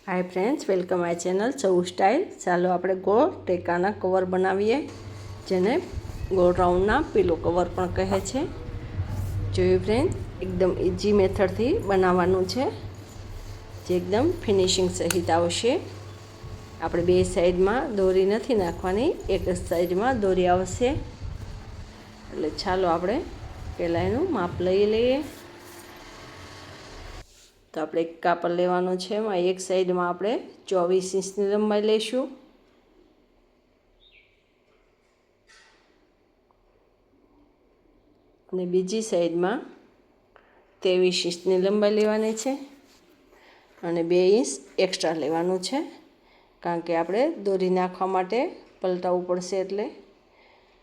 Hi friends, welcome my channel चौ style. चालो આપણે ગોળ ટેકાના કવર બનાવીએ, જેને ગોળ રાઉન્ડના પીલો કવર પણ કહે છે। જોયું ફ્રેન્ડ, એકદમ ઇઝી મેથડથી બનાવવાનું છે, જે એકદમ ફિનિશિંગ સહિત આવશે। આપણે બે સાઈડમાં દોરી નથી નાખવાની, એક જ સાઈડમાં દોરી આવશે। એટલે ચાલો આપણે પહેલાં એનું માપ લઈ લઈએ। તો આપણે એક કાપડ લેવાનું છે, એમાં એક સાઈડમાં આપણે 24 ઇંચની લંબાઈ લઈશું અને બીજી સાઈડમાં 23 ઇંચની લંબાઈ લેવાની છે અને 2 ઇંચ એક્સ્ટ્રા લેવાનું છે, કારણ કે આપણે દોરી નાખવા માટે પલટાવવું પડશે। એટલે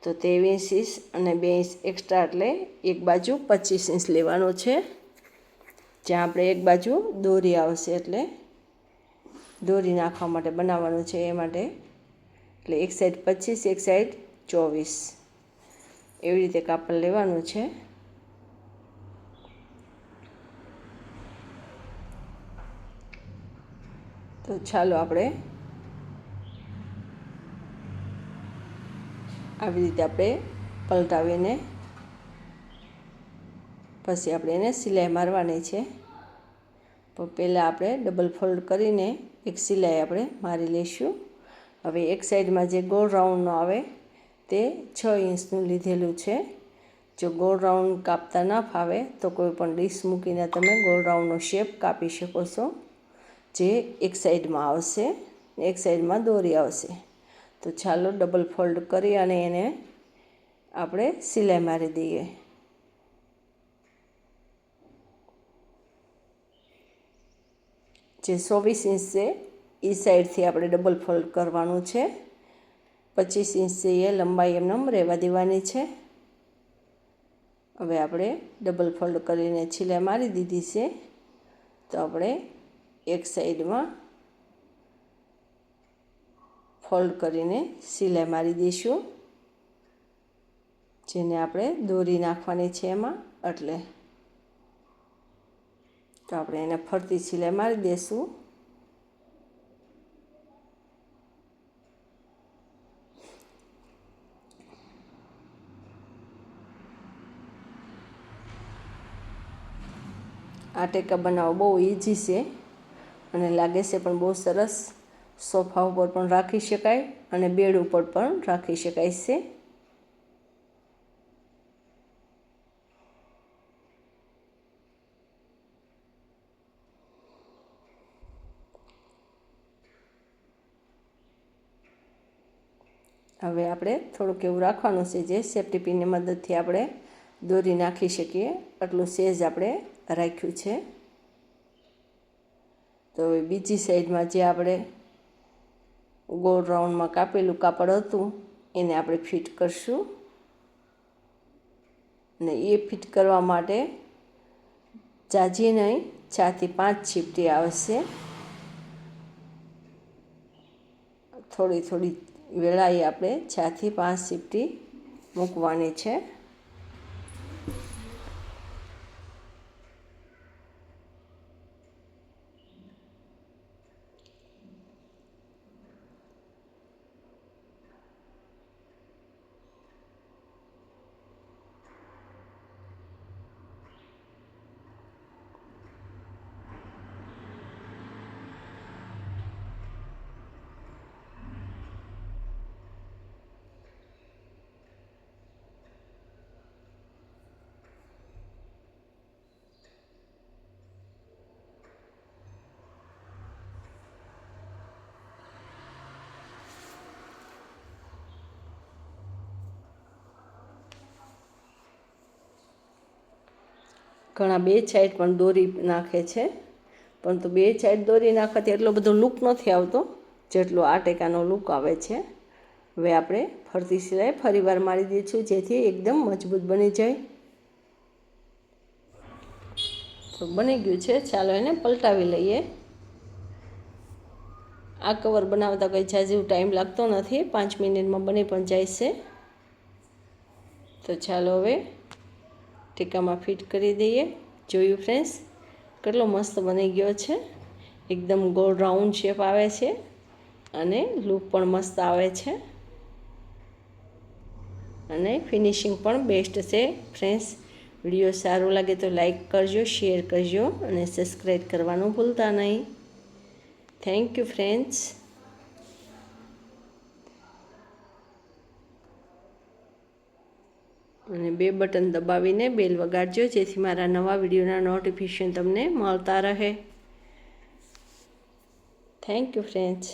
તો 23 ઇંચ અને 2 ઇંચ એક્સ્ટ્રા એટલે એક બાજુ 25 ઇંચ લેવાનું છે, જ્યાં આપણે એક બાજુ દોરી આવશે। એટલે દોરી નાખવા માટે બનાવવાનું છે એ માટે, એટલે એક સાઈડ 25, એક સાઈડ 24 એવી રીતે કાપડ લેવાનું છે। તો ચાલો આપણે આવી રીતે આપણે પલટાવીને પછી આપણે એને સિલાઈ મારવાની છે। તો પહેલાં આપણે ડબલ ફોલ્ડ કરીને એક સિલાઈ આપણે મારી લઈશું। હવે એક સાઈડમાં જે ગોળ રાઉન્ડનો આવે તે 6 ઇંચનું લીધેલું છે। જો ગોળ રાઉન્ડ કાપતા ના ફાવે તો કોઈ પણ ડીશ મૂકીને તમે ગોળ રાઉન્ડનો શેપ કાપી શકો છો, જે એક સાઈડમાં આવશે, એક સાઈડમાં દોરી આવશે। તો ચાલો ડબલ ફોલ્ડ કરી અને એને આપણે સિલાઈ મારી દઈએ। જે 24 ઇંચ છે એ સાઈડથી આપણે ડબલ ફોલ્ડ કરવાનું છે, 25 ઇંચ છે એ લંબાઈ એમને રહેવા દેવાની છે। હવે આપણે ડબલ ફોલ્ડ કરીને સિલાઈ મારી દીધી છે, તો આપણે એક સાઈડમાં ફોલ્ડ કરીને સિલાઈ મારી દઈશું, જેને આપણે દોરી નાખવાની છે એમાં। એટલે તો આપણે એને ફરતી સિલાઈ મારી દઈશું। આ ટેકા બનાવવો બહુ ઇઝી છે અને લાગે છે પણ બહુ સરસ। સોફા ઉપર પણ રાખી શકાય અને બેડ ઉપર પણ રાખી શકાય છે। હવે આપણે થોડુંક એવું રાખવાનું છે, જે સેફ્ટી પિનની મદદથી આપણે દોરી નાખી શકીએ, એટલું સેજ આપણે રાખ્યું છે। તો બીજી સાઈડમાં જે આપણે ગોળ રાઉન્ડમાં કાપેલું કાપડ હતું એને આપણે ફિટ કરશું, અને એ ફિટ કરવા માટે જાજી નહીં, 4 થી 5 ચીપટી આવશે। થોડી થોડી વેળાએ આપણે 4 થી 5 ચીપટી મૂકવાની છે। ઘણા બે સાઈડ પણ દોરી નાખે છે, પરંતુ બે સાઈડ દોરી નાખવાથી એટલો બધો લુક નથી આવતો જેટલો આ ટેકાનો લુક આવે છે। હવે આપણે ફરતી સિલાઈ ફરીવાર મારી દઈશું, જેથી એકદમ મજબૂત બની જાય। તો બની ગયું છે, ચાલો એને પલટાવી લઈએ। આ કવર બનાવતા કંઈ ઝાઝો ટાઈમ લાગતો નથી, 5 મિનિટમાં બની પણ જાય છે। તો ચાલો હવે ટીકામાં ફિટ કરી દઈએ। જોયું ફ્રેન્ડ્સ, કેટલો મસ્ત બની ગયો છે, એકદમ ગોળ રાઉન્ડ શેપ આવે છે અને લુક પણ મસ્ત આવે છે અને ફિનિશિંગ પણ બેસ્ટ છે ફ્રેન્ડ્સ. વિડીયો સારો લાગે તો લાઈક કરજો, શેર કરજો અને સબસ્ક્રાઈબ કરવાનું ભૂલતા નહીં. Thank you friends. અને બે બટન દબાવીને બેલ વગાડજો જેથી મારા નવા વિડીયોના નોટિફિકેશન તમને મળતા રહે. Thank you friends.